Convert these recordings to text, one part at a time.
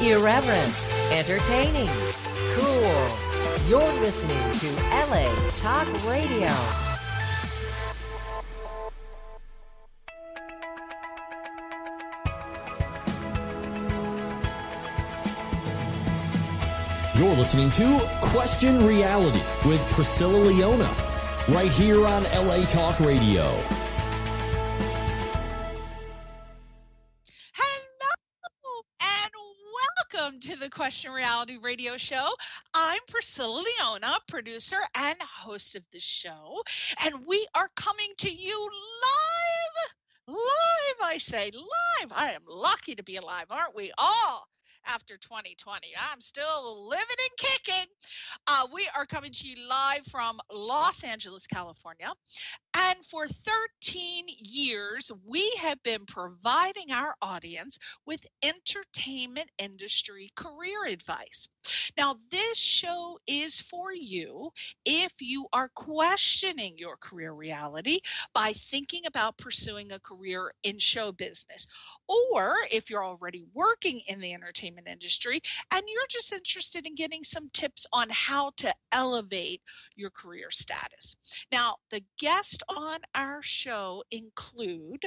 Irreverent, entertaining, cool. You're listening to LA Talk Radio. You're listening to Question Reality with Priscilla Leona, right here on LA Talk Radio. Hello, and welcome to the Question Reality Radio Show. I'm Priscilla Leona, producer and host of the show, and we are coming to you live, I say live. I am lucky to be alive, aren't we all? After 2020, I'm still living and kicking. We are coming to you live from Los Angeles, California. And for 13 years, we have been providing our audience with entertainment industry career advice. Now, this show is for you if you are questioning your career reality by thinking about pursuing a career in show business, or if you're already working in the entertainment industry and you're just interested in getting some tips on how to elevate your career status. Now, the guests on our show include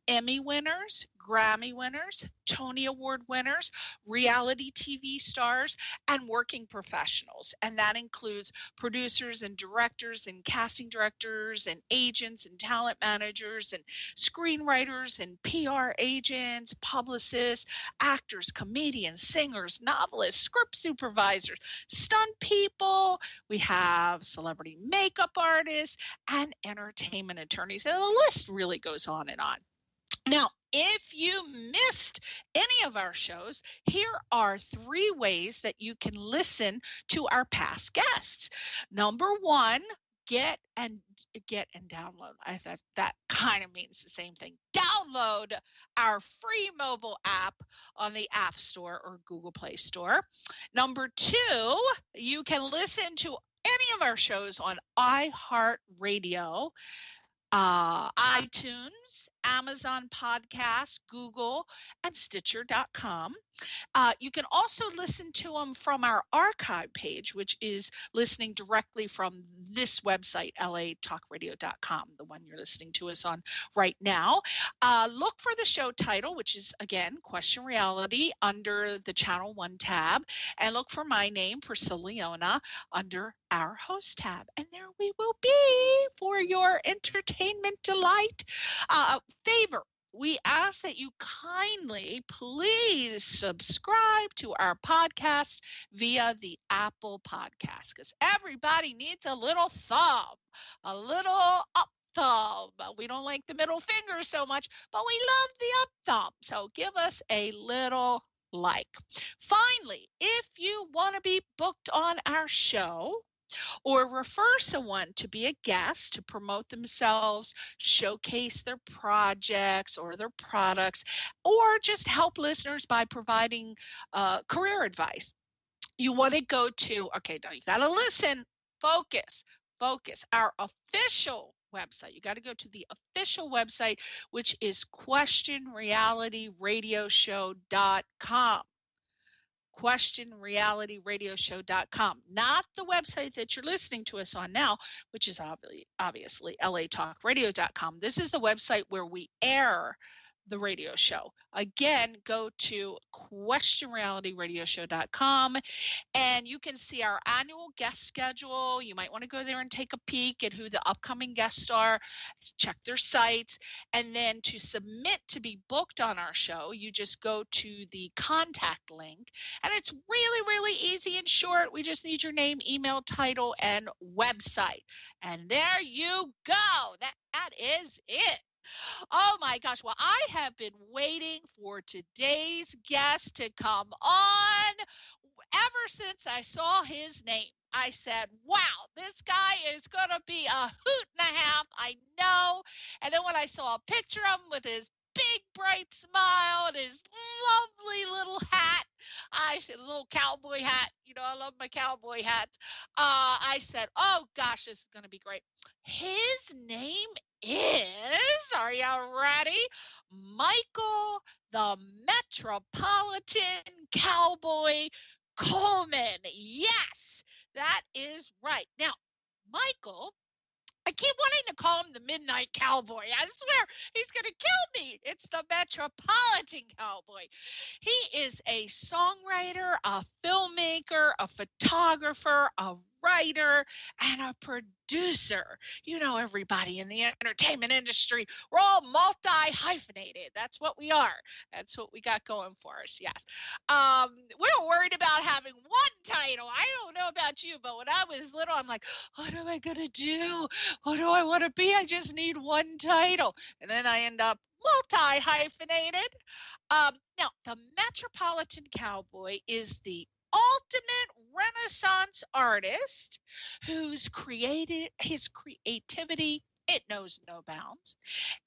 Emmy winners, Grammy winners, Tony Award winners, reality TV stars, and working professionals. And that includes producers and directors and casting directors and agents and talent managers and screenwriters and PR agents, publicists, actors, comedians, singers, novelists, script supervisors, stunt people. We have celebrity makeup artists and entertainment attorneys. And the list really goes on and on. Now, if you missed any of our shows, here are 3 ways that you can listen to our past guests. Number 1, get and download. I thought that kind of means the same thing. Download our free mobile app on the App Store or Google Play Store. Number 2, you can listen to any of our shows on iHeartRadio, iTunes, Amazon Podcasts, Google, and Stitcher.com. You can also listen to them from our archive page, which is listening directly from this website, latalkradio.com, the one you're listening to us on right now. Look for the show title, which is, again, Question Reality, under the Channel 1 tab, and look for my name, Priscilla Leona, under our host tab. And there we will be for your entertainment delight. Favor, we ask that you kindly please subscribe to our podcast via the Apple Podcast, because everybody needs a little thumb, a little up thumb. We don't like the middle finger so much, but we love the up thumb. So give us a little like. Finally, if you want to be booked on our show, or refer someone to be a guest to promote themselves, showcase their projects or their products, or just help listeners by providing career advice, you want to go to, okay, now you got to listen, focus, our official website. You got to go to the official website, which is questionrealityradioshow.com. questionrealityradioshow.com, not the website that you're listening to us on now, which is obviously latalkradio.com. This is the website where we air the radio show. Again, go to questionrealityradioshow.com and you can see our annual guest schedule. You might want to go there and take a peek at who the upcoming guests are, check their sites, and then to submit to be booked on our show, you just go to the contact link, and it's really, really easy and short. We just need your name, email, title, and website. And there you go. That is it. Oh my gosh. Well, I have been waiting for today's guest to come on ever since I saw his name. I said, wow, this guy is going to be a hoot and a half. I know. And then when I saw a picture of him with his big bright smile and his lovely little hat, I said, little cowboy hat. You know, I love my cowboy hats. I said, oh gosh, this is going to be great. His name is, are you ready? Michael the Metropolitan Cowboy Coleman. Yes, that is right. Now, Michael, I keep wanting to call him the Midnight Cowboy. I swear he's going to kill me. It's the Metropolitan Cowboy. He is a songwriter, a filmmaker, a photographer, a writer, and a producer. You know, everybody in the entertainment industry, we're all multi-hyphenated. That's what we are. That's what we got going for us, yes. We're worried about having one title. I don't know about you, but when I was little, I'm like, what am I going to do? What do I want to be? I just need one title. And then I end up multi-hyphenated. Now, the Metropolitan Cowboy is the ultimate Renaissance artist whose creativity, it knows no bounds.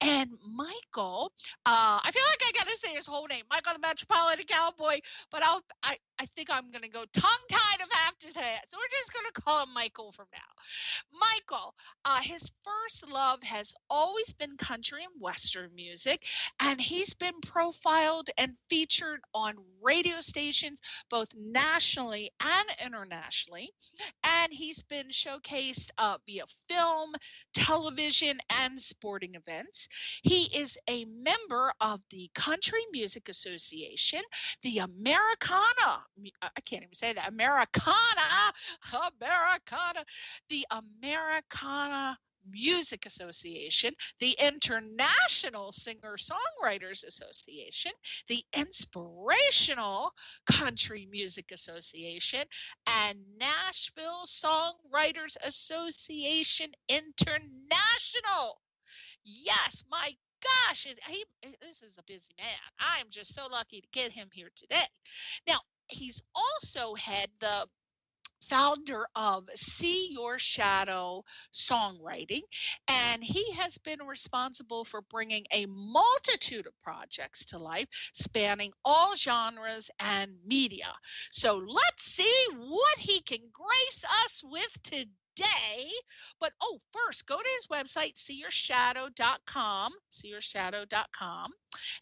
And Michael, I feel like I got to say his whole name, Michael the Metropolitan Cowboy, but I think I'm going to go tongue-tied if I have to say it. So we're just going to call him Michael from now. Michael, his first love has always been country and Western music, and he's been profiled and featured on radio stations both nationally and internationally. And he's been showcased via film, television, and sporting events. He is a member of the Country Music Association, the Americana, I can't even say that, the Americana Music Association, the International Singer-Songwriters Association, the Inspirational Country Music Association, and Nashville Songwriters Association International. Yes, my gosh, this is a busy man. I'm just so lucky to get him here today. Now, he's also the founder of See Your Shadow Songwriting, and he has been responsible for bringing a multitude of projects to life, spanning all genres and media. So let's see what he can grace us with today. But first, go to his website, seeyourshadow.com,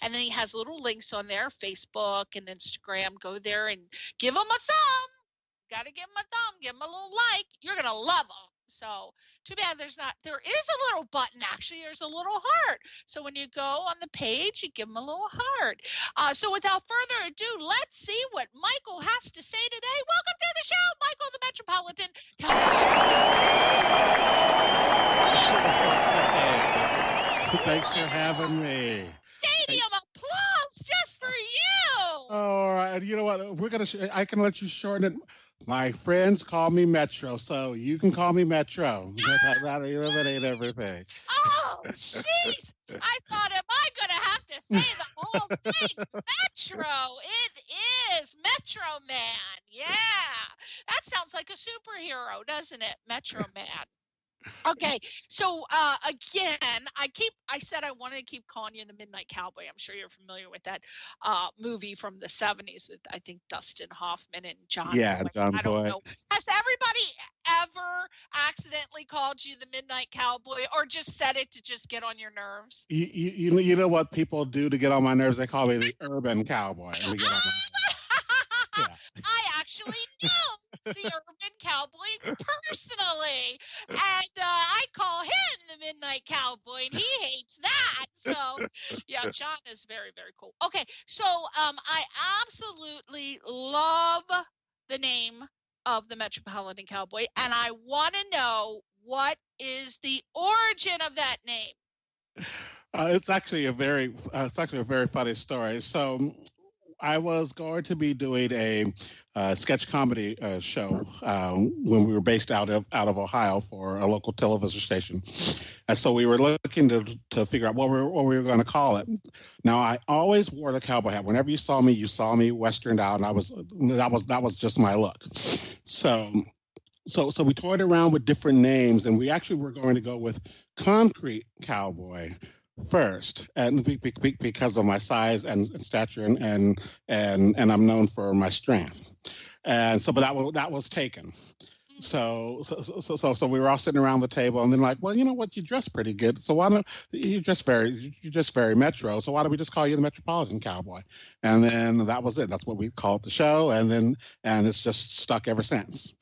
and then he has little links on there, Facebook and Instagram. Go there and give him a thumb. Got to give him a thumb, give him a little like. You're going to love him. So too bad there is a little button. Actually, there's a little heart. So when you go on the page, you give him a little heart. So without further ado, let's see what Michael has to say today. Welcome to the show, Michael the Metropolitan Cowboy. Thanks for having me. Stadium applause just for you. All right. You know what? I can let you shorten it. My friends call me Metro, so you can call me Metro. That'll eliminate everything. Oh, jeez. I thought, am I going to have to say the whole thing? Metro. It is Metro Man. Yeah. That sounds like a superhero, doesn't it? Metro Man. Okay, so again, I said I wanted to keep calling you the Midnight Cowboy. I'm sure you're familiar with that movie from the 70s with, I think, Dustin Hoffman and John Boy. John Boy. I don't know. Has everybody ever accidentally called you the Midnight Cowboy, or just said it to just get on your nerves? You know what people do to get on my nerves? They call me the Urban Cowboy. Yeah. I actually know the Urban Cowboy personally, and I call him the Midnight Cowboy, and he hates that. So, yeah, John is very, very cool. Okay, so I absolutely love the name of the Metropolitan Cowboy, and I want to know, what is the origin of that name? It's actually a very funny story. So I was going to be doing a sketch comedy show when we were based out of Ohio for a local television station, and so we were looking to figure out what we were going to call it. Now, I always wore the cowboy hat. Whenever you saw me westerned out, and that was just my look. So we toyed around with different names, and we actually were going to go with Concrete Cowboy first, and because of my size and stature, and I'm known for my strength, and so, but that was taken. So we were all sitting around the table, and then like, well, you know what, you dress pretty good, so why don't you just very metro, so why don't we just call you the Metropolitan Cowboy? And then that was it. That's what we called the show, and it's just stuck ever since.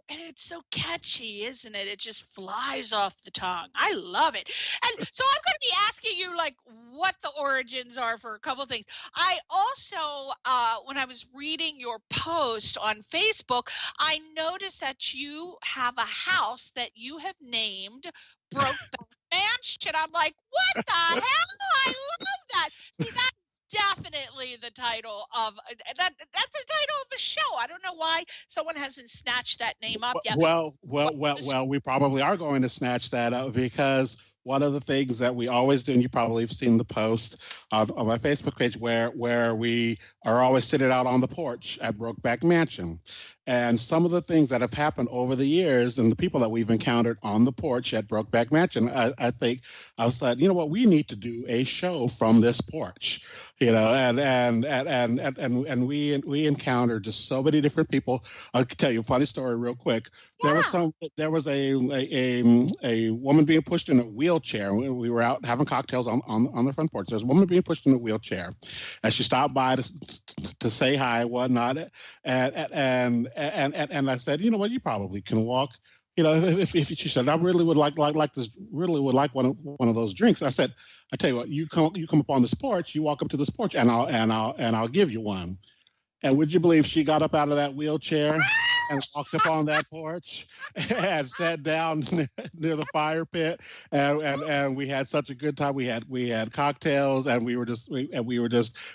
And it's so catchy, isn't it? It just flies off the tongue. I love it. And so I'm going to be asking you like what the origins are for a couple of things. I also, when I was reading your post on Facebook, I noticed that you have a house that you have named Brokeback Mansion. I'm like, what the hell? I love that. See, that's definitely the title of that's the title of the show. I don't know why someone hasn't snatched that name up yet. Well, we probably are going to snatch that up, because one of the things that we always do, and you probably have seen the post on my Facebook page, where we are always sitting out on the porch at Brokeback Mansion. And some of the things that have happened over the years and the people that we've encountered on the porch at Brokeback Mansion, I think I was like, you know what, we need to do a show from this porch, you know, and we encountered just so many different people. I'll tell you a funny story real quick. Yeah. There was a woman being pushed in a wheelchair. We were out having cocktails on the front porch. There's a woman being pushed in a wheelchair, and she stopped by to say hi and whatnot. And I said, you know what, you probably can walk. You know, if she said, I really would like this, really would like one of those drinks. I said, I tell you what, you come up on this porch, you walk up to this porch, and I'll give you one. And would you believe she got up out of that wheelchair and walked up on that porch and sat down near the fire pit, and we had such a good time. We had cocktails, and we were just you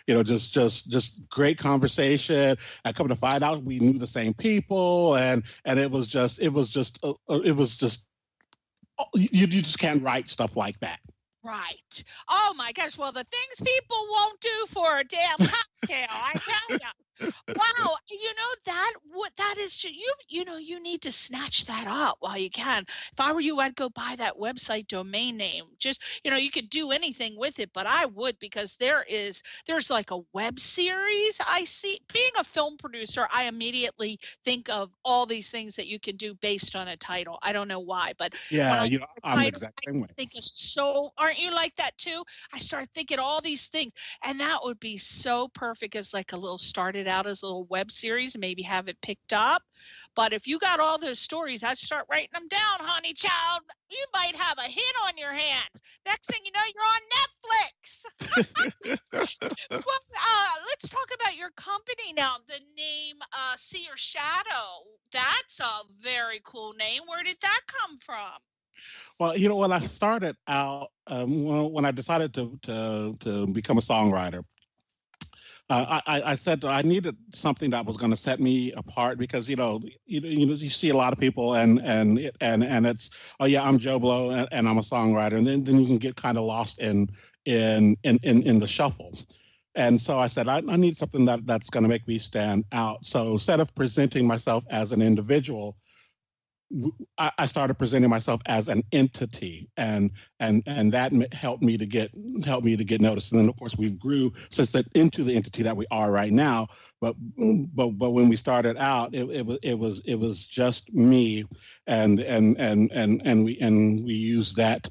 know just great conversation. And coming to find out, we knew the same people, and it was just you just can't write stuff like that. Right. Oh my gosh. Well, the things people won't do for a damn cocktail, I tell you. Wow. You know, that is you need to snatch that up while you can. If I were you, I'd go buy that website domain name. Just, you could do anything with it, but I would, because there's like a web series I see. Being a film producer, I immediately think of all these things that you can do based on a title. I don't know why, but yeah, I'm the exact same way. Aren't you like that too? I start thinking all these things, and that would be so perfect as like a little started out as a little web series and maybe have it picked up. But if you got all those stories, I'd start writing them down, honey child. You might have a hit on your hands. Next thing you know, you're on Netflix. Well, let's talk about your company now. The name Sea or Shadow. That's a very cool name. Where did that come from? Well, when I started out, when I decided to become a songwriter, I said I needed something that was going to set me apart, because you see a lot of people and it's, oh yeah, I'm Joe Blow and I'm a songwriter, and then you can get kind of lost in the shuffle. And so I said I need something that's going to make me stand out. So instead of presenting myself as an individual, I started presenting myself as an entity, and that helped me to get noticed. And then of course we've grew since then into the entity that we are right now. But when we started out, it was just me, and we used that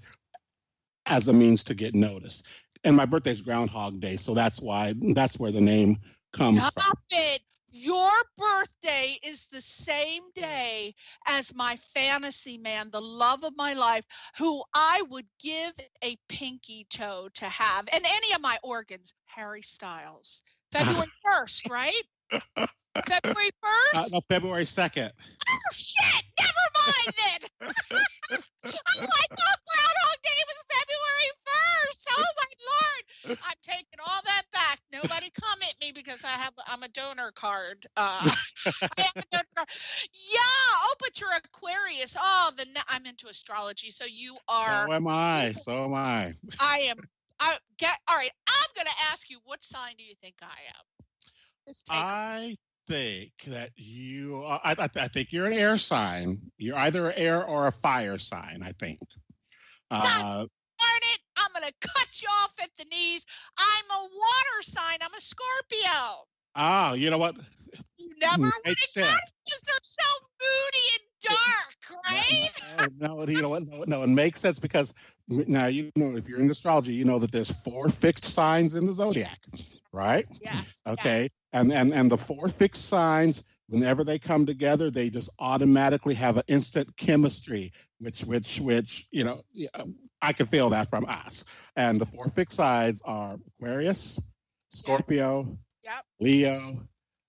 as a means to get noticed. And my birthday's Groundhog Day, so that's where the name comes from. Stop it. Your birthday is the same day as my fantasy man, the love of my life, who I would give a pinky toe to have, and any of my organs, Harry Styles. February 1st, right? February 1st? No, February 2nd. Oh, shit! Never mind then! Oh, I thought Groundhog Day was February 1st! Oh, my Lord! I'm taking all that back. Nobody come at me because I'm a donor card. I am a donor card. Yeah. Oh, but you're Aquarius. Oh, I'm into astrology. So you are. So am I. I am. All right. I'm going to ask you, what sign do you think I am? I think that you are, I think you're an air sign. You're either an air or a fire sign, I think. Darn it, I'm going to cut you off at the knees. I'm a water sign. I'm a Scorpio. Ah, you know what? You never would have Makes guessed, sense. because they're so moody and dark, right? No, you know what? No, it makes sense because now if you're in astrology, you know that there's 4 fixed signs in the zodiac, right? Yes. Okay. Yes. And the 4 fixed signs, whenever they come together, they just automatically have an instant chemistry, which I can feel that from us. And the 4 fixed signs are Aquarius, Scorpio, Yep. Leo,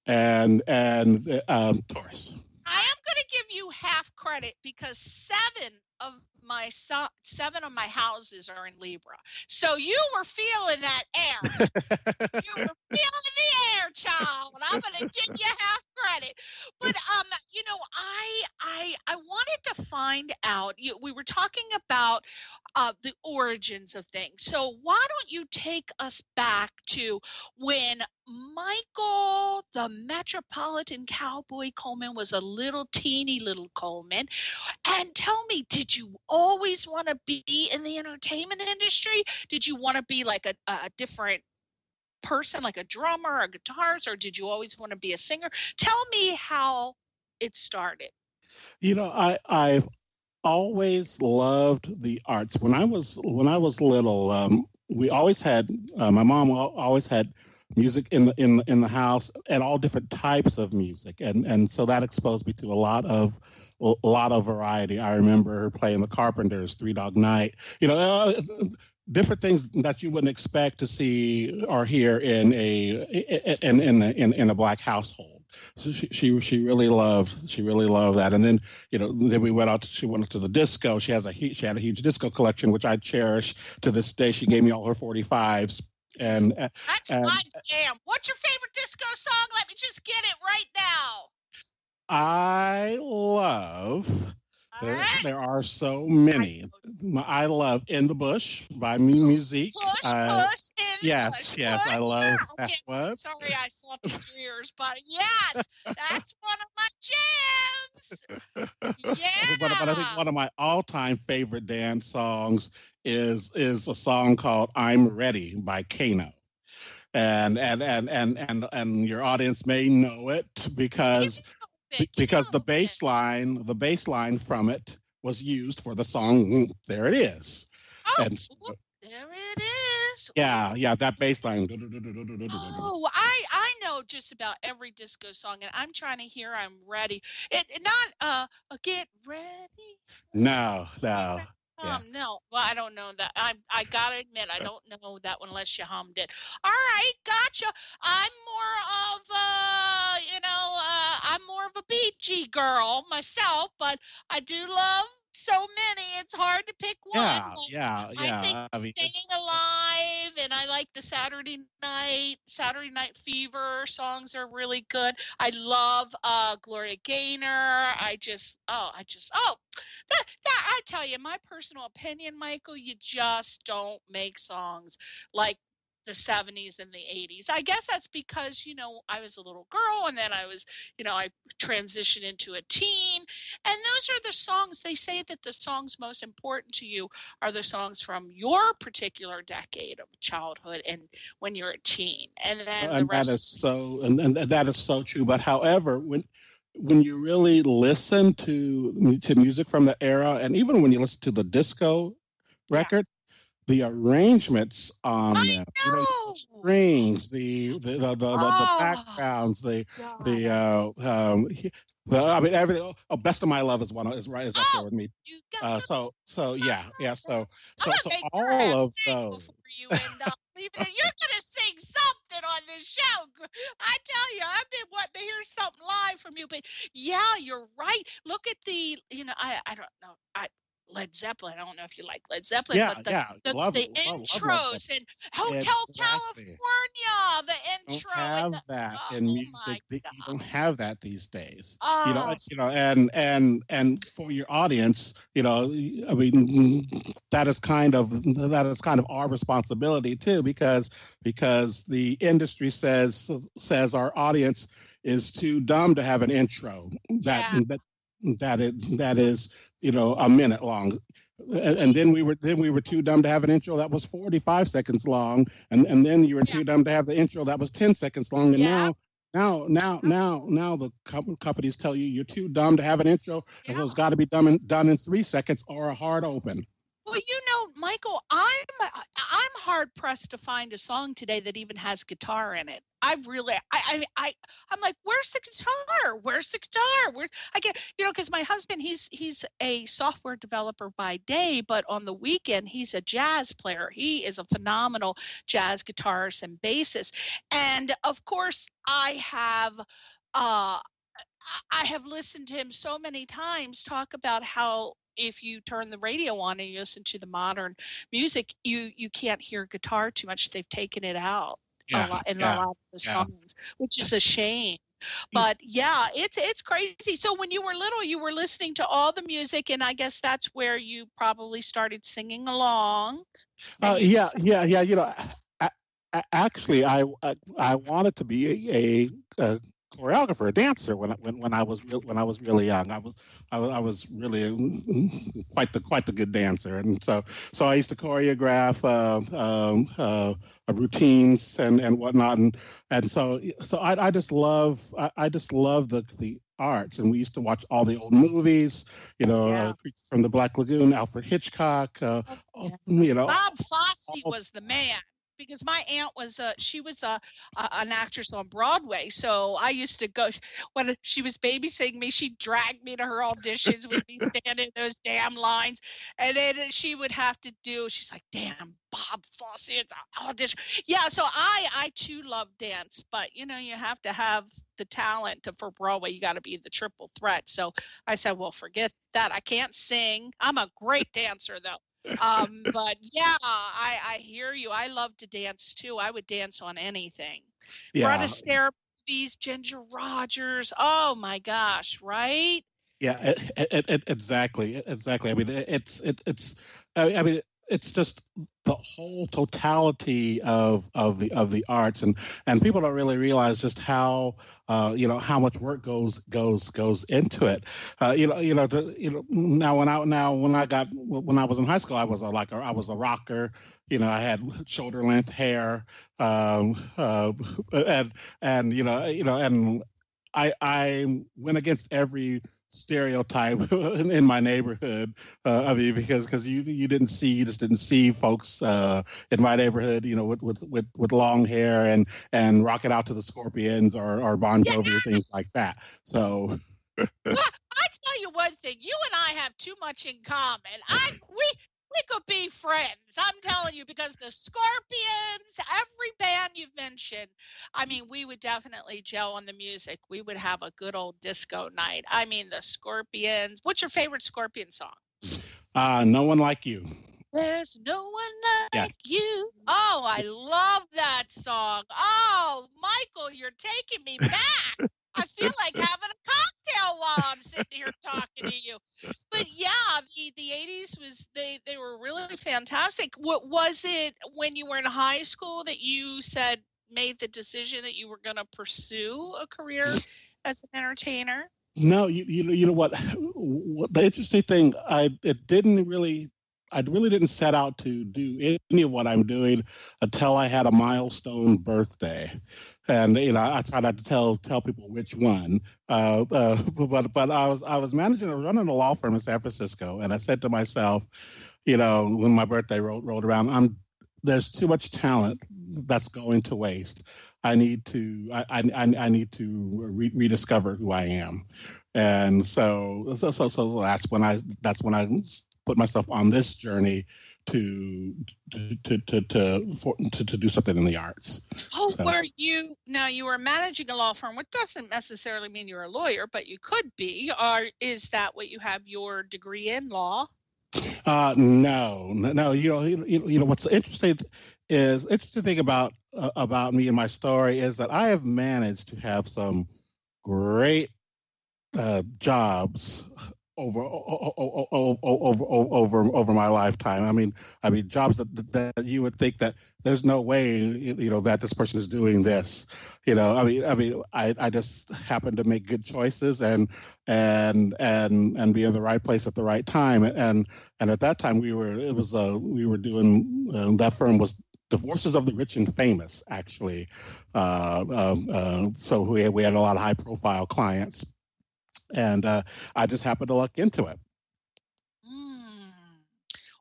and Taurus. I am going to give you half credit because 7 of my houses are in Libra. So you were feeling that air. You were feeling the air, child. I'm going to give you half credit. But I wanted to find out. We were talking about the origins of things. So why don't you take us back to when Michael, the Metropolitan Cowboy Coleman, was a teeny little Coleman? And tell me, did you always want to be in the entertainment industry? Did you want to be like a different person, like a drummer or a guitarist, or did you always want to be a singer? Tell me how it started. I've always loved the arts. When I was little, we always had my mom always had music in the house, and all different types of music, and so that exposed me to a lot of variety. I remember her playing the Carpenters, Three Dog Night, different things that you wouldn't expect to see or hear in a Black household. So she really loved that. And then then we went out. She went out to the disco. She had a huge disco collection, which I cherish to this day. She gave me all her 45s. And that's my jam. What's your favorite disco song? Let me just get it right now. I love. There are so many. I love "In the Bush" by Musique. Push in the yes, bush. Yes, I love that one. Sorry, I slapped your ears, but yes, that's one of my jams. Yeah. But I think one of my all-time favorite dance songs is a song called "I'm Ready" by Kano. And your audience may know it because the bass line from it was used for the song "There It Is." Oh, and, there it is. Yeah, that bass line. Oh, I know just about every disco song, and I'm trying to hear "I'm Ready." Not "Get Ready." No. No. Well, I don't know that. I gotta admit, I don't know that one unless you hummed it. All right, gotcha. I'm more of a Bee Gee girl myself, but I do love so many. It's hard to pick one. Yeah. I think "Staying Alive" and I like the Saturday Night Fever songs are really good. I love Gloria Gaynor. I tell you, my personal opinion, Michael, you just don't make songs like the 70s and the 80s. I guess that's because, I was a little girl and then I transitioned into a teen. And those are the songs, they say that the songs most important to you are the songs from your particular decade of childhood and when you're a teen. And then the rest. That is so true. But however, when you really listen to music from the era, and even when you listen to the disco record, the arrangements on them, the strings, the backgrounds, everything. "Best of My Love" is up there with me. So all of those. You end up leaving it. You're gonna sing something on this show. I tell you, I've been wanting to hear something live from you. But yeah, you're right. Look at the, I don't know. Led Zeppelin. I don't know if you like Led Zeppelin, but the intros and Hotel California, the intro. You don't have that in music. You don't have that these days. And for your audience, that is kind of our responsibility too, because the industry says our audience is too dumb to have an intro that is a minute long, and then we were too dumb to have an intro that was 45 seconds long, and then you were too dumb to have the intro that was 10 seconds long, and Now the companies tell you you're too dumb to have an intro, and so it's got to be done in 3 seconds or a hard open. Well, Michael, I'm hard pressed to find a song today that even has guitar in it. I'm like, where's the guitar? Where's the guitar? Because my husband, he's a software developer by day, but on the weekend he's a jazz player. He is a phenomenal jazz guitarist and bassist, and of course I have listened to him so many times talk about how if you turn the radio on and you listen to the modern music, you can't hear guitar too much. They've taken it out a lot of the songs, which is a shame. But yeah, it's crazy. So when you were little, you were listening to all the music, and I guess that's where you probably started singing along. Actually, I wanted to be a choreographer, a dancer when I was really young. I was really quite the good dancer, and so I used to choreograph routines and whatnot, and so I just love the arts, and we used to watch all the old movies, Creatures from the Black Lagoon, Alfred Hitchcock, Bob Fosse was the man. Because my aunt was an actress on Broadway, so I used to go when she was babysitting me. She'd drag me to her auditions. We'd be standing in those damn lines, and then she would have to do. She's like, "Damn, Bob Fosse, it's an audition." Yeah, so I too love dance, but you have to have the talent for Broadway. You got to be the triple threat. So I said, well, forget that. I can't sing. I'm a great dancer though. But yeah, I hear you. I love to dance too. I would dance on anything. Fred Astaire movies, Ginger Rogers. Oh my gosh, right? Yeah, exactly. I mean, it's just the whole totality of the arts, and people don't really realize just how how much work goes into it. Now when I was in high school, I was a rocker. I had shoulder length hair, and I went against every stereotype in my neighborhood. Because you just didn't see folks in my neighborhood, with long hair and rock it out to the Scorpions or Bon Jovi or things like that. So. Well, I tell you one thing, you and I have too much in common. We could be friends. I'm telling you, because the Scorpions, every band you've mentioned, I mean, we would definitely gel on the music. We would have a good old disco night. I mean, the Scorpions. What's your favorite Scorpion song? No One Like You. There's no one like you. Oh, I love that song. Oh, Michael, you're taking me back. I feel like having a cocktail while I'm sitting here talking to you. But yeah, the 80s they were really fantastic. What was it when you were in high school that you made the decision that you were going to pursue a career as an entertainer? No, you know what? The interesting thing, I really didn't set out to do any of what I'm doing until I had a milestone birthday. And I try not to tell people which one, but I was running a law firm in San Francisco, and I said to myself, when my birthday rolled around, there's too much talent that's going to waste. I need to rediscover who I am, and so that's when I put myself on this journey to do something in the arts. Oh, so. You were managing a law firm, which doesn't necessarily mean you're a lawyer, but you could be. Or is that what you have your degree in, law? No. What's interesting thing about me and my story is that I have managed to have some great jobs over my lifetime. I mean jobs that you would think that there's no way that this person is doing this. I just happened to make good choices and be in the right place at the right time. And at that time we were doing that firm was divorces of the rich and famous, actually. So we had a lot of high profile clients, and I just happened to luck into it.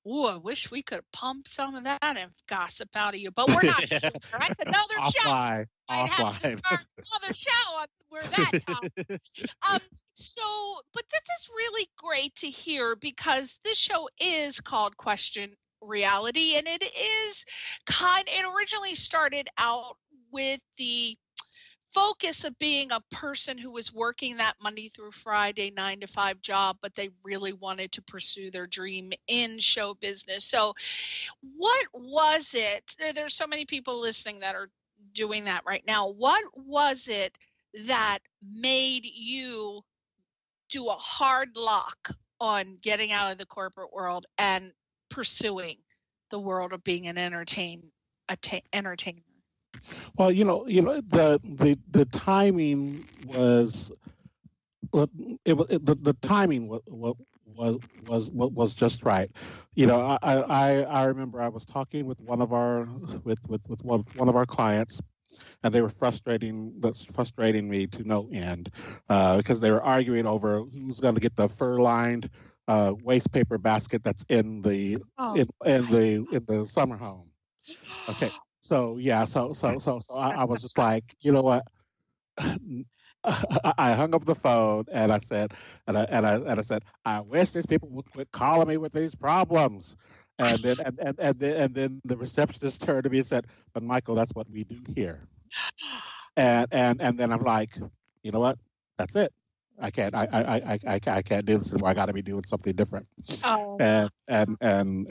Ooh, I wish we could pump some of that and gossip out of you, but we're not. That's another show. Offline. I'd have to start another show on where that time. But this is really great to hear, because this show is called Question Reality, and it originally started out with the focus of being a person who was working that Monday through Friday 9-to-5 job, but they really wanted to pursue their dream in show business. So what was it? There's so many people listening that are doing that right now. What was it that made you do a hard lock on getting out of the corporate world and pursuing the world of being an entertainer? Well, the timing was the timing was just right. I remember I was talking with one of our clients, and they were frustrating me to no end, because they were arguing over who's going to get the fur-lined waste paper basket that's in the summer home. Okay. So yeah, so I was just like, you know what? I hung up the phone and I said, I wish these people would quit calling me with these problems. And then the receptionist turned to me and said, "But Michael, that's what we do here." And then I'm like, you know what? That's it. I can't do this anymore. I got to be doing something different. Oh. And then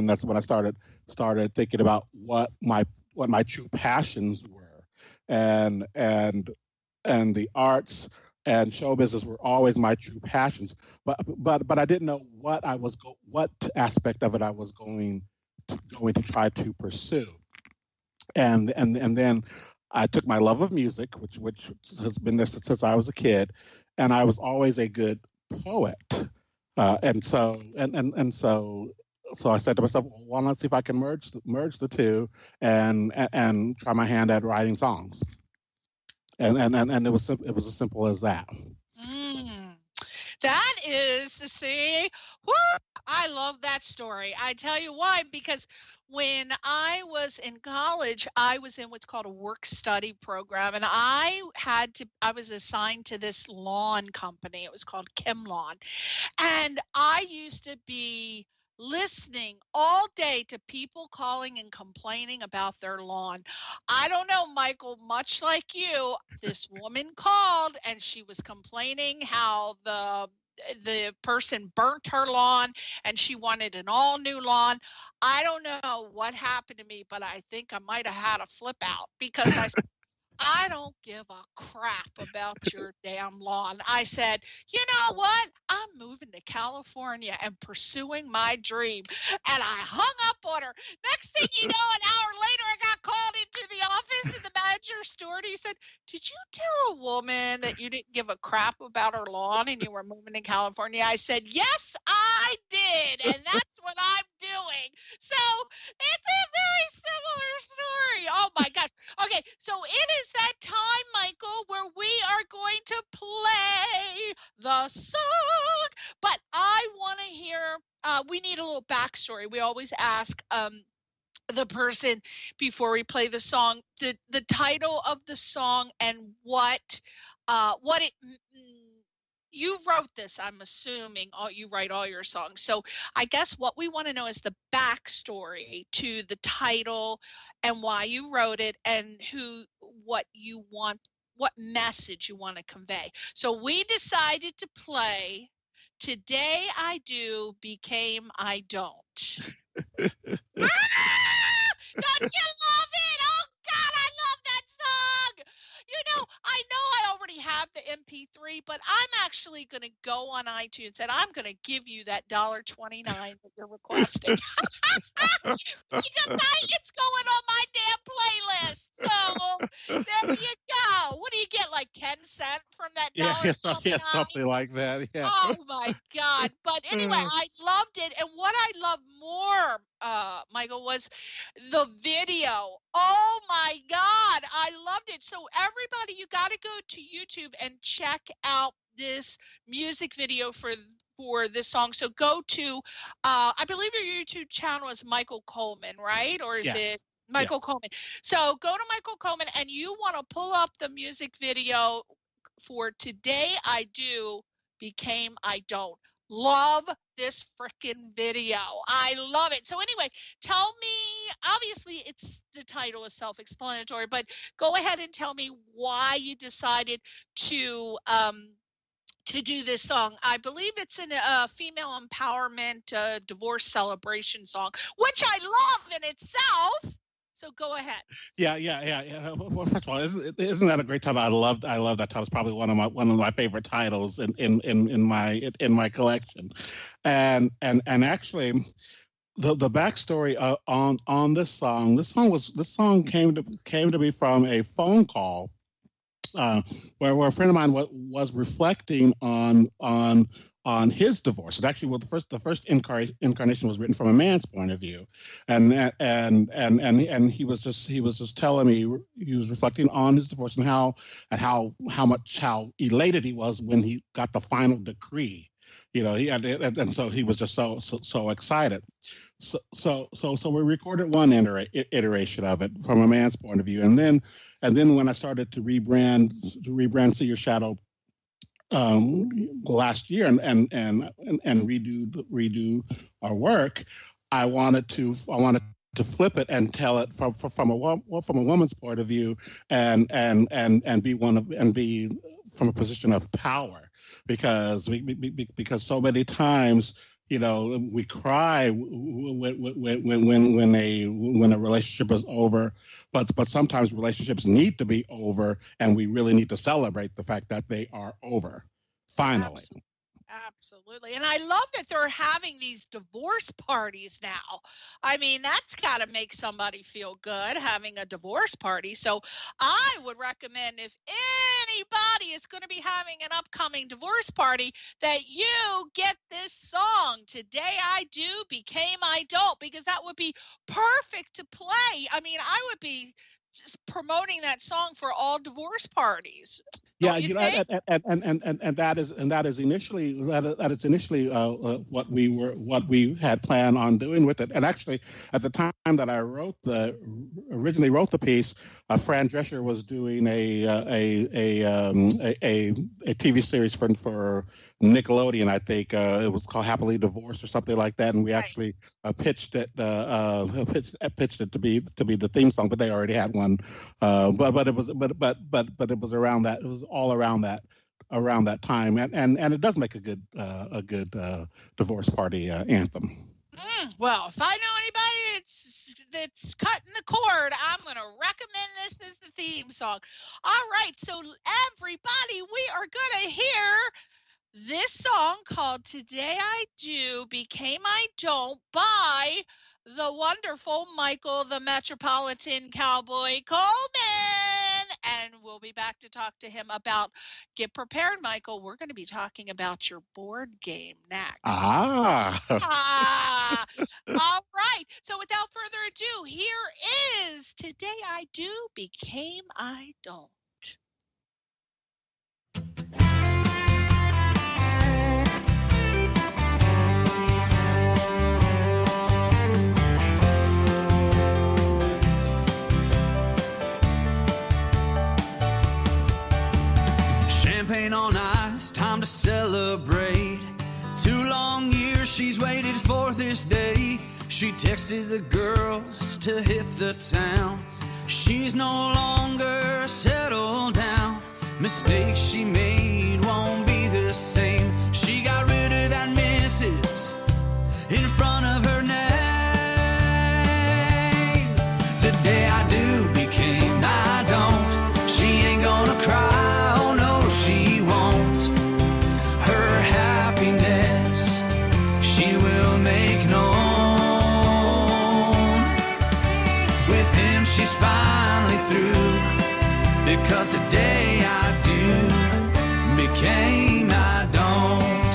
that's when I started thinking about what my true passions were, and the arts and show business were always my true passions. But I didn't know what aspect of it I was going to try to pursue, and then I took my love of music, which has been there since I was a kid, and I was always a good poet, and so I said to myself, well, why not see if I can merge the two and try my hand at writing songs, and it was as simple as that. That is to see. Woo, I love that story. I tell you why, because when I was in college, I was in what's called a work-study program, and I was assigned to this lawn company. It was called ChemLawn, and I used to be listening all day to people calling and complaining about their lawn. I don't know, Michael, much like you, this woman called and she was complaining how the person burnt her lawn and she wanted an all new lawn. I don't know what happened to me, but I think I might have had a flip out, because I don't give a crap about your damn lawn. I said, you know what? I'm moving to California and pursuing my dream. And I hung up on her. Next thing you know, an hour later, I got called into the office, and the manager steward, he said, did you tell a woman that you didn't give a crap about her lawn and you were moving to California? I said, yes, I did. And that's what I'm doing. So it's a very similar story. Oh my gosh. Okay, so it is that time, Michael, where we are going to play the song. But I want to hear, we need a little backstory. We always ask the person before we play the song, the title of the song and what it you wrote this, I'm assuming. You write all your songs. So I guess what we want to know is the backstory to the title and why you wrote it and what message you want to convey. So we decided to play Today I Do Became I Don't. Don't you love it? Oh God, I love that song. I know I already have the MP3, but I'm actually going to go on iTunes and I'm going to give you that $1.29 that you're requesting. Because it's going on my damn playlist. So there you go. What do you get, like 10 cents from that Yeah, $1 pump yeah, night. something like that. Yeah. Oh my God. But anyway, I loved it. And what I loved more, Michael, was the video. Oh my God. I loved it. So everybody, you got to go to YouTube and check out this music video for this song. So go to, I believe your YouTube channel is Michael Coleman, right? Or is it Michael Coleman? So go to Michael Coleman and you want to pull up the music video for Today I Do Became I Don't. Love this freaking video. I love it. So anyway, tell me, obviously the title is self-explanatory, but go ahead and tell me why you decided to do this song. I believe it's a female empowerment divorce celebration song, which I love in itself. So go ahead. Yeah. Well, first of all, isn't that a great title? I love that title. It's probably one of my favorite titles in my collection. And actually, the backstory on this song. This song came to me from a phone call where a friend of mine was reflecting on his divorce. It actually, well, the first incarnation was written from a man's point of view, and he was just telling me he was reflecting on his divorce and how elated he was when he got the final decree. You know, and so he was just so excited. So we recorded one iteration of it from a man's point of view, and then when I started to rebrand See Your Shadow last year and redo our work, I wanted to flip it and tell it from a woman's point of view and be from a position of power, because so many times, you know, we cry when a relationship is over, but sometimes relationships need to be over, and we really need to celebrate the fact that they are over finally. Absolutely. And I love that they're having these divorce parties now. I mean, that's got to make somebody feel good, having a divorce party. So I would recommend, if anybody is going to be having an upcoming divorce party, that you get this song, Today I Do Became I Don't, because that would be perfect to play. I mean, I would be just promoting that song for all divorce parties. Yeah, you know, and that is initially what we had planned on doing with it. And actually, at the time that I originally wrote the piece, Fran Drescher was doing a TV series for Nickelodeon. I think it was called Happily Divorced or something like that. And we actually pitched it to be the theme song, but they already had one. But it was around that. It was all around that time, and it does make a good divorce party anthem. Well, if I know anybody that's cutting the cord, I'm going to recommend this as the theme song. All right, so everybody, we are going to hear this song called Today I Do Became I Don't by the wonderful Michael the Metropolitan Cowboy Coleman. And we'll be back to talk to him about, get prepared, Michael. We're going to be talking about your board game next. All right. So without further ado, here is Today I Do Became I Don't. Champagne on ice, time to celebrate. 2 long years she's waited for this day. She texted the girls to hit the town. She's no longer settled down. Mistakes she made won't be the same. She got rid of that missus in front of her name. Today I do became I don't. She ain't gonna cry. Because today I do became I don't.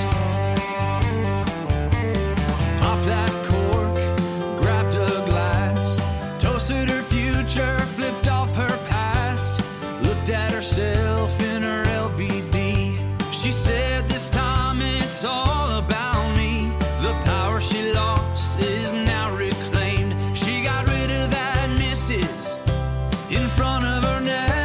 Pop that cork, grabbed a glass, toasted her future, flipped off her past, looked at herself in her LBD. She said this time it's all about me. The power she lost is now reclaimed. She got rid of that missus in front of her name.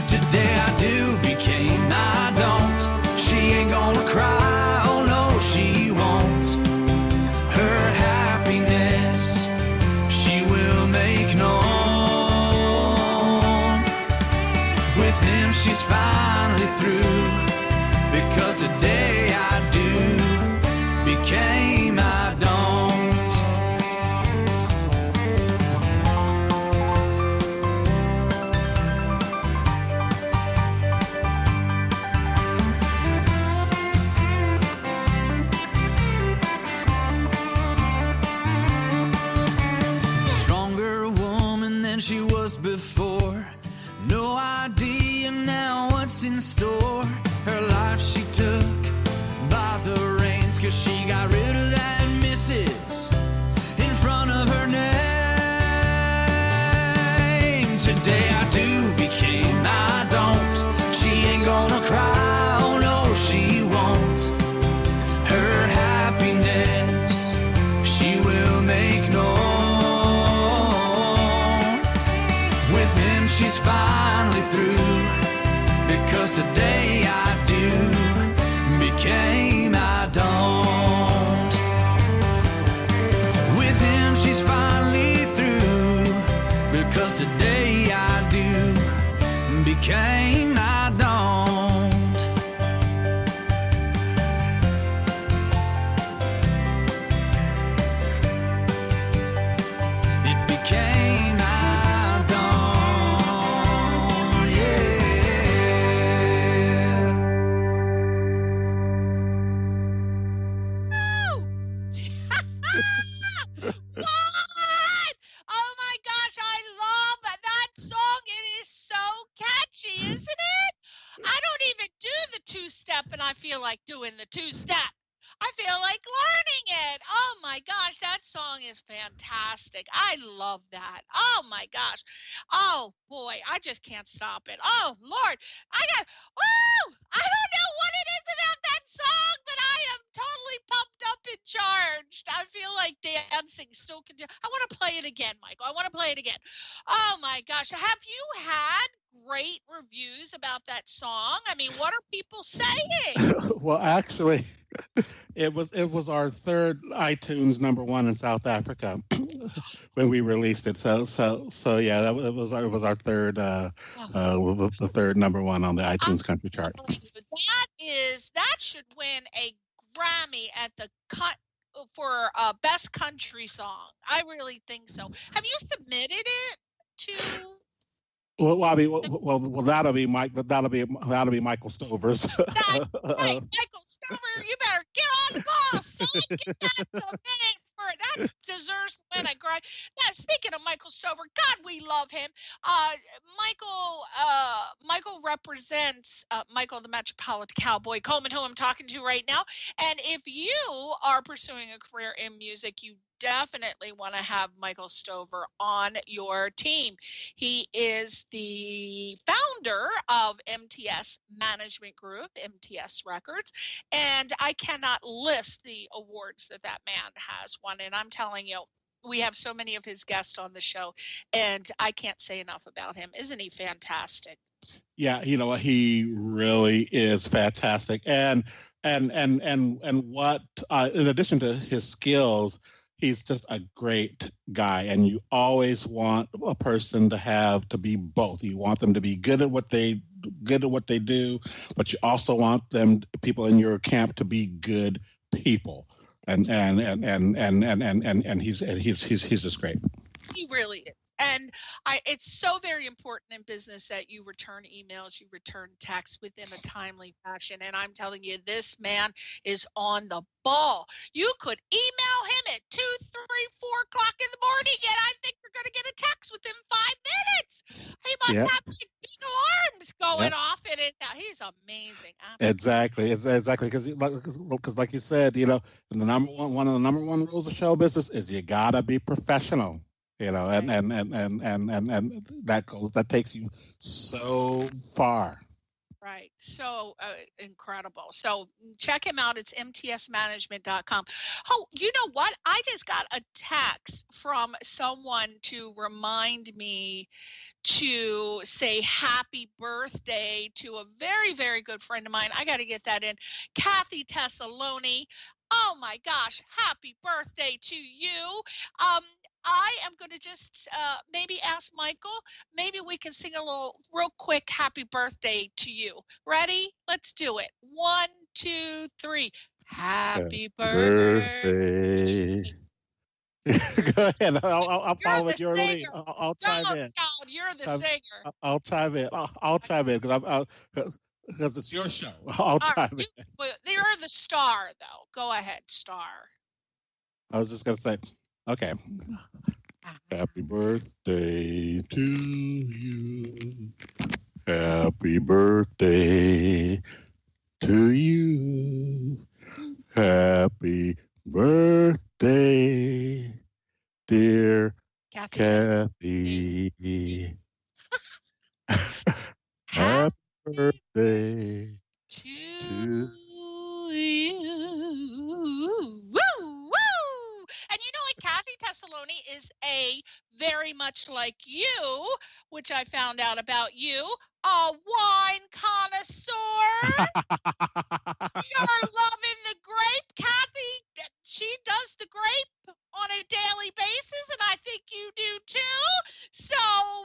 Today I do became I don't. She ain't gonna cry, oh no she won't. Her happiness she will make known. With him she's finally through, because today I do became I don't. Stronger woman than she was before. No idea now what's in store. Her life she took by the reins, 'cause she got rid of that missus in front of her name. Today I do became I don't. She ain't gonna cry, oh no she won't. Her happiness she will make known. With him she's finally through, because today I do became I don't. With him she's finally through, because today I do became I don't. It became I don't, yeah. What? Oh my gosh, I love that song. It is so catchy, isn't it? I don't even do the two-step, and I feel like doing the two-step. I feel like learning it. Oh my gosh, that song is fantastic. I love that. Oh my gosh. Oh boy, I just can't stop it. Oh Lord, I don't know what it is about that song, but I am totally pumped up and charged. I feel like dancing still continue. I want to play it again, Michael. I want to play it again. Oh my gosh, have you had great reviews about that song? I mean, what are people saying? Well, actually, it was our third iTunes #1 in South Africa when we released it. So yeah, it was our third the third #1 on the iTunes country chart. That should win a Grammy at the for best country song. I really think so. Have you submitted it to? Well, I mean, that'll be Michael Stover's. That's right, Michael Stover. You better get on the ball, son. Get that submitted for it. That deserves to win a Grammy. Speaking of Michael Stover, God, we love him. Michael represents Michael the Metropolitan Cowboy Coleman, who I'm talking to right now. And if you are pursuing a career in music, you definitely want to have Michael Stover on your team. He is the founder of MTS Management Group, MTS Records, and I cannot list the awards that man has won. And I'm telling you, we have so many of his guests on the show, and I can't say enough about him. Isn't he fantastic? Yeah, he really is fantastic, and what in addition to his skills, he's just a great guy, and you always want a person to be both. You want them to be good at what they do, but you also want people in your camp to be good people. And he's just great. He really is. And it's so very important in business that you return emails, you return texts within a timely fashion. And I'm telling you, this man is on the ball. You could email him at 2, 3, 4 o'clock in the morning, and I think you're going to get a text within 5 minutes. He must have big arms going off in it. He's amazing. Exactly. It's exactly because like you said, you know, one of the number one rules of show business is you gotta be professional. You know, and that takes you so far. Right. So incredible. So check him out. It's mtsmanagement.com. Oh, you know what? I just got a text from someone to remind me to say happy birthday to a very, very good friend of mine. I got to get that in. Kathy Tessaloni. Oh my gosh. Happy birthday to you. I am going to just maybe ask Michael, maybe we can sing a little real quick happy birthday to you. Ready? Let's do it. 1, 2, 3. Happy birthday. Go ahead. I'll follow with your lead. Singer. I'll chime in. No, you're the singer. I'll chime in. I'll chime in because it's your show. I'll chime in. You're the star, though. Go ahead, star. I was just going to say, okay. Happy birthday to you. Happy birthday to you. Happy birthday, dear Kathy. Happy birthday to you. Woo! And you know what? Kathy Tessaloni is very much like you, which I found out about you, a wine connoisseur. You're loving the grape. Kathy, she does the grape on a daily basis, and I think you do too. So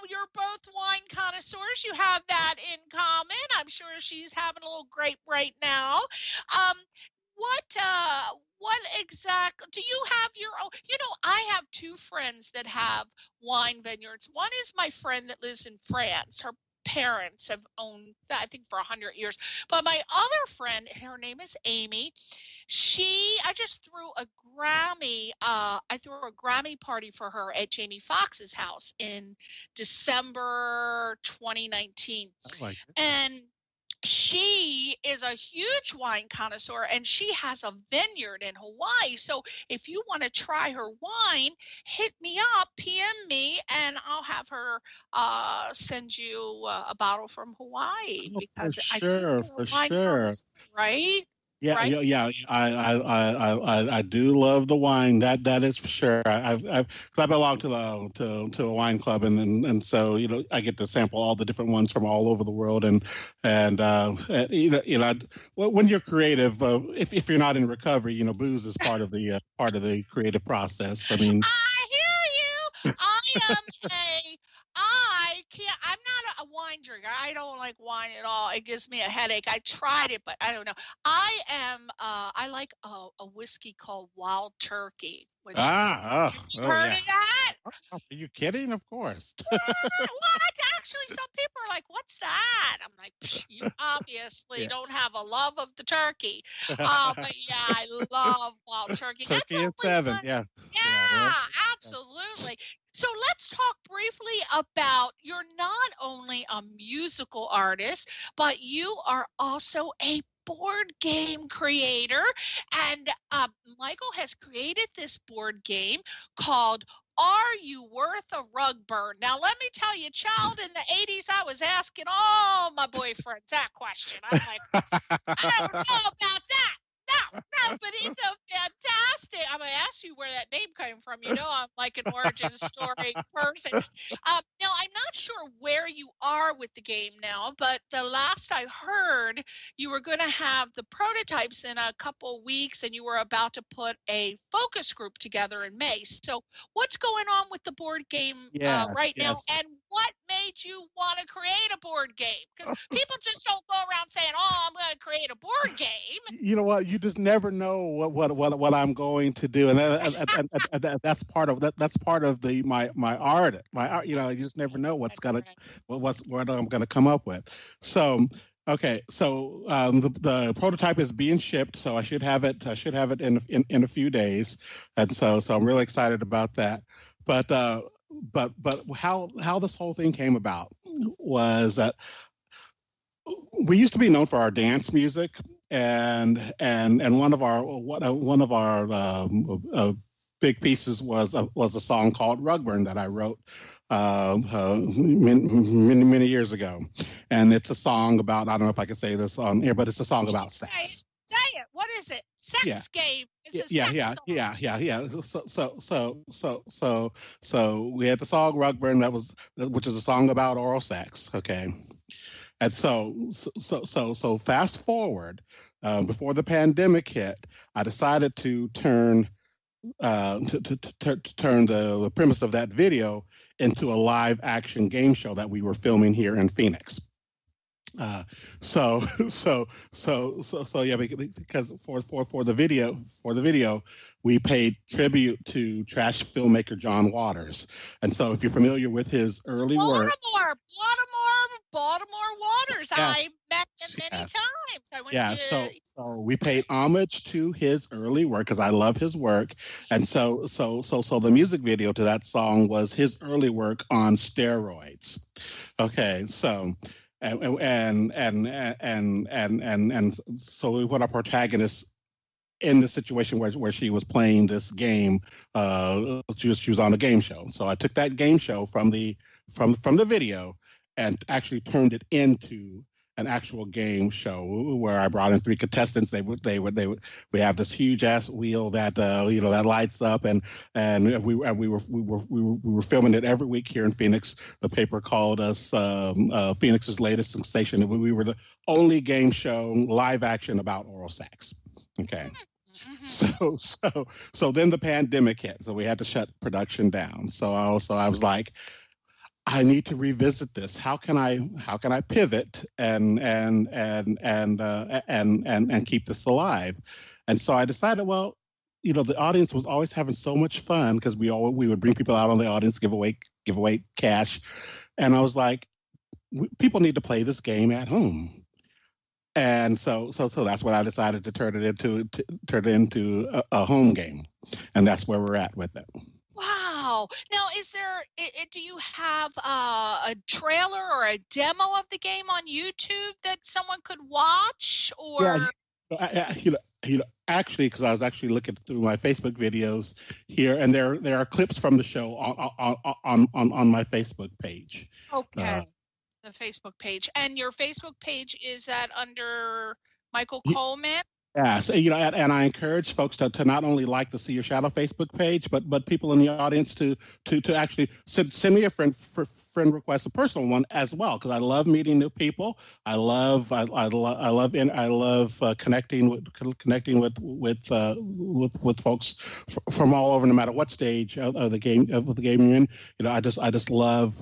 you're both wine connoisseurs. You have that in common. I'm sure she's having a little grape right now. What exactly do you have your own? You know, I have two friends that have wine vineyards. One is my friend that lives in France. Her parents have owned that, I think, for 100 years. But my other friend, her name is Amy. I just threw a Grammy. I threw a Grammy party for her at Jamie Foxx's house in December 2019. And she is a huge wine connoisseur, and she has a vineyard in Hawaii. So if you want to try her wine, hit me up, PM me, and I'll have her send you a bottle from Hawaii. Because for sure. Right? Yeah, right? yeah. I do love the wine. That is for sure. I belong to a wine club, and so you know I get to sample all the different ones from all over the world, and when you're creative, if you're not in recovery, you know, booze is part of the creative process. I mean, I hear you. I'm not a wine drinker. I don't like wine at all. It gives me a headache. I tried it, but I don't know. I like a whiskey called Wild Turkey. You heard of that? Are you kidding? Of course. What? Actually, some people are like, "What's that?" I'm like, "You obviously don't have a love of the turkey." But yeah, I love Wild Turkey. Turkey and 7, yeah. Yeah, absolutely. So let's talk briefly about you're not only a musical artist, but you are also a board game creator. And Michael has created this board game called Are You Worth a Rug Burn? Now, let me tell you, child, in the 80s, I was asking all my boyfriends that question. I'm like, I don't know about that. No, but it's a fantastic. I'm going to ask you where that name came from. You know, I'm like an origin story person. Now, I'm not sure where you are with the game now, but the last I heard, you were going to have the prototypes in a couple weeks, and you were about to put a focus group together in May. So what's going on with the board game right now? And what made you want to create a board game? Because people just don't go around saying, "Oh, I'm going to create a board game." You know what? You just never know what I'm going to do, and that's part of that. That's part of my art. You know, you just never know what I'm gonna come up with. So. Okay, so the prototype is being shipped, so I should have it. In a few days, and so I'm really excited about that. But how this whole thing came about was that we used to be known for our dance music, and one of our big pieces was a song called Rugburn that I wrote many years ago, and it's a song about, I don't know if I can say this on air, but it's a song about sex. Say it. What is it? Sex game. It's yeah. So we had the song Rugburn which is a song about oral sex. Okay. And so fast forward, before the pandemic hit, I decided to turn the premise of that video into a live action game show that we were filming here in Phoenix. So yeah, because for the video, we paid tribute to trash filmmaker John Waters, and so if you're familiar with his early work, Baltimore Waters, yes. I met him many times. I went to... so we paid homage to his early work because I love his work, and so the music video to that song was his early work on steroids. Okay, so. And so we put our protagonist in the situation where she was playing this game. She was on a game show. So I took that game show from the video and actually turned it into an actual game show where I brought in 3 contestants. We have this huge ass wheel that that lights up, and we were filming it every week here in Phoenix. The paper called us Phoenix's latest sensation. We were the only game show live action about oral sex. Okay. So then the pandemic hit, so we had to shut production down. So I was like, I need to revisit this. How can I pivot and keep this alive? And so I decided, well, the audience was always having so much fun because we would bring people out on the audience, give away cash, and I was like, people need to play this game at home. And so that's what I decided to turn it into a home game, and that's where we're at with it. Wow. Now, do you have a trailer or a demo of the game on YouTube that someone could watch? Or actually, because I was actually looking through my Facebook videos here, and there are clips from the show on my Facebook page. Okay, the Facebook page, and your Facebook page, is that under Michael Coleman? Yeah, so, and I encourage folks to not only like the See Your Shadow Facebook page, but people in the audience to actually send me a friend request, a personal one as well, because I love meeting new people. I love connecting with folks from all over, no matter what stage of the game you're in. I just love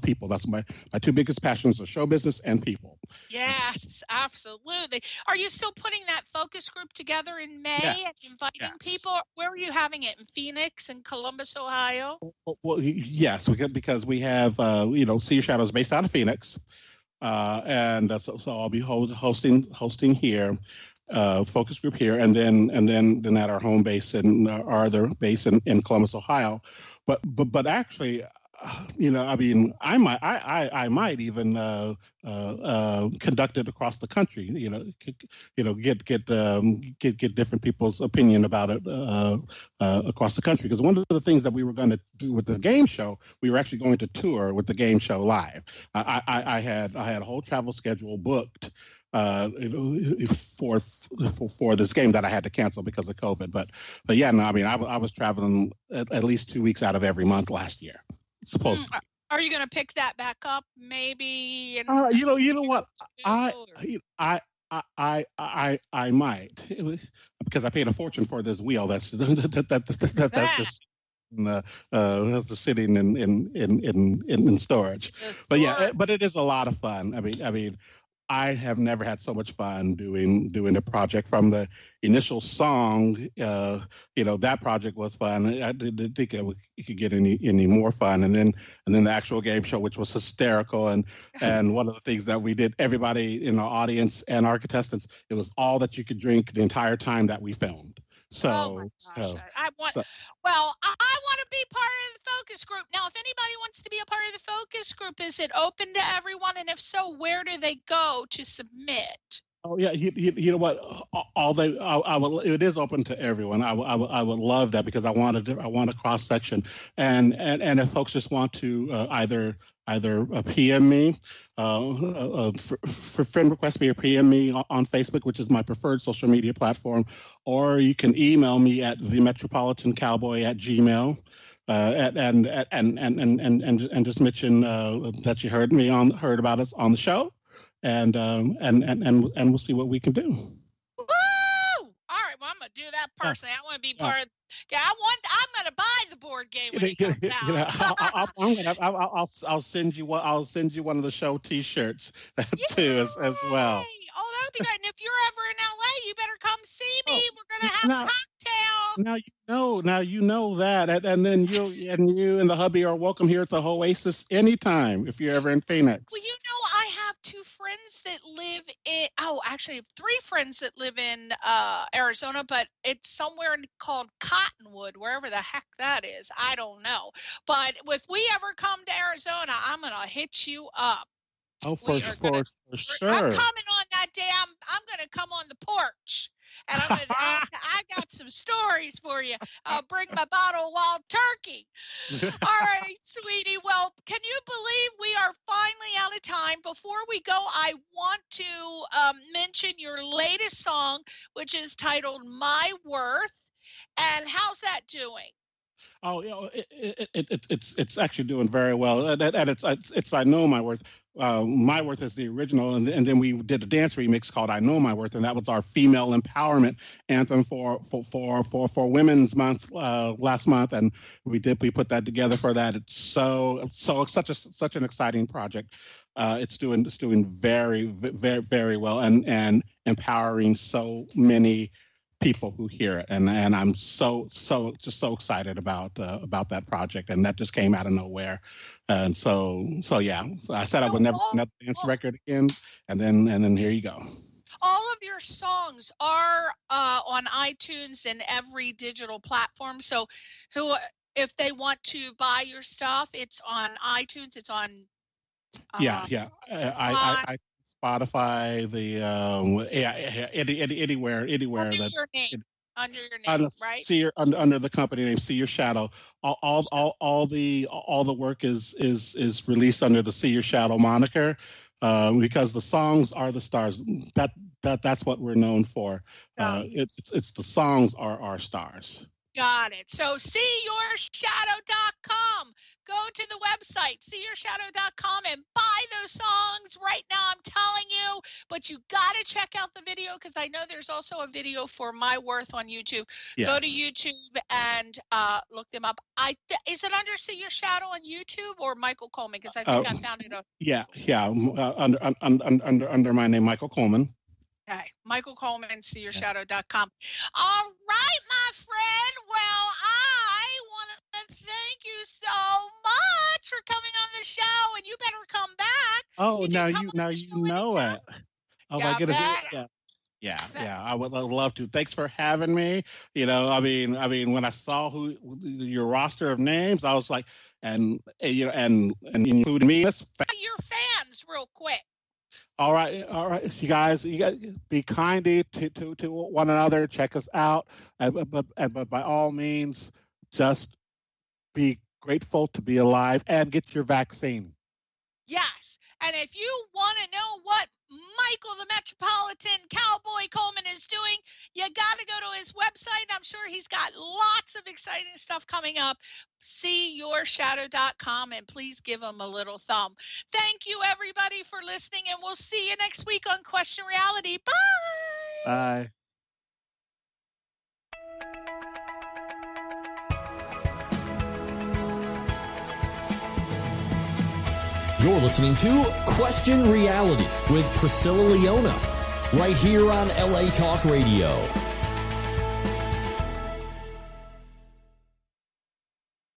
people. That's my 2 biggest passions are show business and people. Yes, absolutely. Are you still putting that focus group together in May and inviting people? Where are you having it? In Phoenix and Columbus, Ohio? Well, yes, because we have See Your Shadows based out of Phoenix, and so I'll be hosting here, focus group here, and then at our home base and our other base in Columbus, Ohio. But actually, I might even conduct it across the country. Get different people's opinion about it across the country. Because one of the things that we were going to do with the game show, we were actually going to tour with the game show live. I had a whole travel schedule booked for this game that I had to cancel because of COVID. But yeah, no, I was traveling at least 2 weeks out of every month last year. Supposed to be. Are you going to pick that back up? Maybe. You know what? I might, because I paid a fortune for this wheel that's just sitting in storage. But yeah, but it is a lot of fun. I have never had so much fun doing a project. From the initial song. That project was fun. I didn't think it could get any more fun. And then the actual game show, which was hysterical. And one of the things that we did, everybody in our audience and our contestants, it was all that you could drink the entire time that we filmed. So, I want to be part of the focus group. Now, if anybody wants to be a part of the focus focus group, is it open to everyone? And if so, where do they go to submit? Oh yeah, you know what? It is open to everyone. I would love that, because I want a cross section, and if folks just want to either PM me, for friend request me, or PM me on Facebook, which is my preferred social media platform, or you can email me at themetropolitancowboy@gmail. And just mention that you heard about us on the show. And we'll see what we can do. Woo! All right, well, I'm gonna do that personally. I want to be part of. Yeah, I'm gonna buy the board game when it comes out. I'll send you one. I'll send you one of the show T-shirts too, as well. Oh, that would be great. And if you're ever in LA, you better come see me. We're gonna have a cocktail. Now you know that, and then you and the hubby are welcome here at the Oasis anytime if you're ever in Phoenix. Well, I have 2 friends that live in. Oh, actually, 3 friends that live in Arizona, but it's somewhere called Cottonwood, wherever the heck that is. I don't know. But if we ever come to Arizona, I'm gonna hit you up. Oh, for sure. I'm coming on that day. I'm going to come on the porch, and I got some stories for you. I'll bring my bottle of wild turkey. All right, sweetie. Well, can you believe we are finally out of time? Before we go, I want to mention your latest song, which is titled "My Worth." And how's that doing? Oh, it's actually doing very well, and it's I Know My Worth. My Worth is the original, and then we did a dance remix called I Know My Worth, and that was our female empowerment anthem for Women's Month last month, and we put that together for that. It's such an exciting project. It's doing very, very, very well, and empowering so many people who hear it, and I'm so excited about that project, and that just came out of nowhere, and so I said I would never do another dance record again, and then here you go. All of your songs are on iTunes and every digital platform. So, if they want to buy your stuff, it's on iTunes. It's on. I Spotify, anywhere under that your name, right? Under the company name See Your Shadow. All the work is released under the See Your Shadow moniker, because the songs are the stars. That's what we're known for. It's the songs are our stars. Got it. So seeyourshadow.com. Go to the website, seeyourshadow.com, and buy those songs right now. I'm telling you, but you got to check out the video, because I know there's also a video for My Worth on YouTube. Yes. Go to YouTube and look them up. Is it under See Your Shadow on YouTube or Michael Coleman? Because I think I found it. Under my name, Michael Coleman. Okay, Michael Coleman, seeyourshadow.com. All right, my friend. Well, I want to thank you so much for coming on the show, and you better come back. Oh, now you know it. Oh, my goodness. Yeah, I would love to. Thanks for having me. I mean, when I saw your roster of names, I was like, and including me. Your fans, real quick. All right. You guys be kind to one another. Check us out, but by all means, just be grateful to be alive and get your vaccine. Yes, and if you want to know what Michael the Metropolitan Cowboy Coleman is doing, you got to go to his website. I'm sure he's got lots of exciting stuff coming up. seeyourshadow.com, and please give him a little thumb. Thank you, everybody, for listening, and we'll see you next week on Question Reality. Bye. Bye. You're listening to Question Reality with Priscilla Leona, right here on LA Talk Radio.